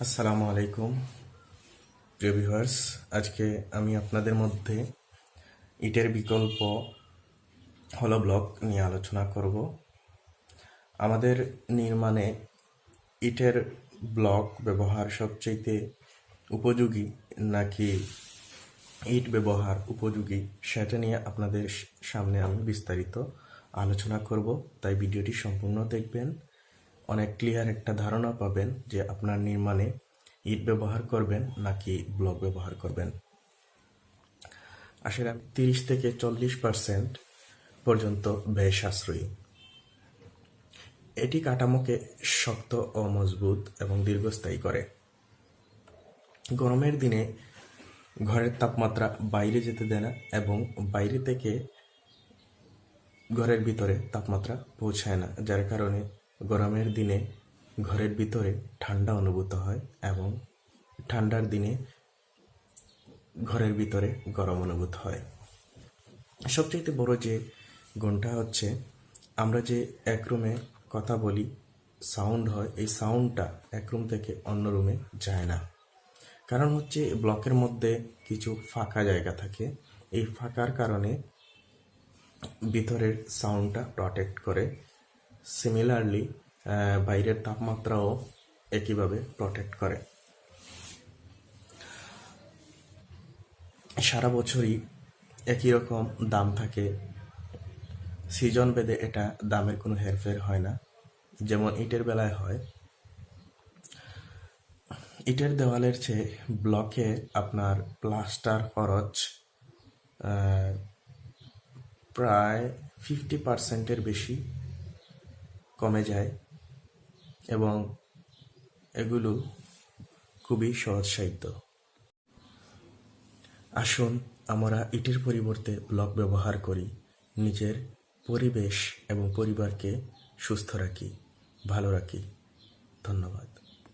আসসালামু আলাইকুম প্রিয় ভিউয়ার্স। আজকে আমি আপনাদের মধ্যে ইটের বিকল্প হলো ব্লক নিয়ে আলোচনা করব। আমাদের নির্মাণে ইটের ব্লক ব্যবহার সবচেয়ে উপযোগী নাকি ইট ব্যবহার উপযোগী সেটা নিয়ে আপনাদের সামনে আমি বিস্তারিত আলোচনা করব, তাই ভিডিওটি সম্পূর্ণ দেখবেন। অনেক ক্লিয়ার একটা ধারণা পাবেন যে আপনার নির্মাণে ইট ব্যবহার করবেন নাকি ব্লক ব্যবহার করবেন। আসলে 30 থেকে 40% পর্যন্ত ব্যয় সাশ্রয়ী। এটি কাঠামোকে শক্ত ও মজবুত এবং দীর্ঘস্থায়ী করে। গরমের দিনে ঘরের তাপমাত্রা বাইরে যেতে দেয় না এবং বাইরে থেকে ঘরের ভিতরে তাপমাত্রা পৌঁছায় না, যার কারণে গরমের দিনে ঘরের ভিতরে ঠান্ডা অনুভূত হয় এবং ঠান্ডার দিনে ঘরের ভিতরে গরম অনুভূত হয়। সবচেয়ে বড় যে গুণটা হচ্ছে, আমরা যে এক রুমে কথা বলি, সাউন্ড হয়, এই সাউন্ডটা এক রুম থেকে অন্য রুমে যায় না। কারণ হচ্ছে ব্লকের মধ্যে কিছু ফাঁকা জায়গা থাকে, এই ফাঁকার কারণে ভিতরের সাউন্ডটা প্রটেক্ট করে। সিমিলারলি বাইরের তাপমাত্রাও একইভাবে প্রটেক্ট করে। সারা বছরই একই রকম দাম থাকে, সিজন ভেদে এটা দামের কোনো হেরফের হয় না। যেমন ইটের বেলায় হয়, ইটের দেওয়ালের চেয়ে ব্লকে আপনার প্লাস্টার খরচ প্রায় 50%-এর বেশি কমে যায় এবং এগুলো খুবই সহজসাধ্য। আসুন আমরা ইটের পরিবর্তে ব্লক ব্যবহার করি, নিজের পরিবেশ এবং পরিবারকে সুস্থ রাখি, ভালো রাখি। ধন্যবাদ।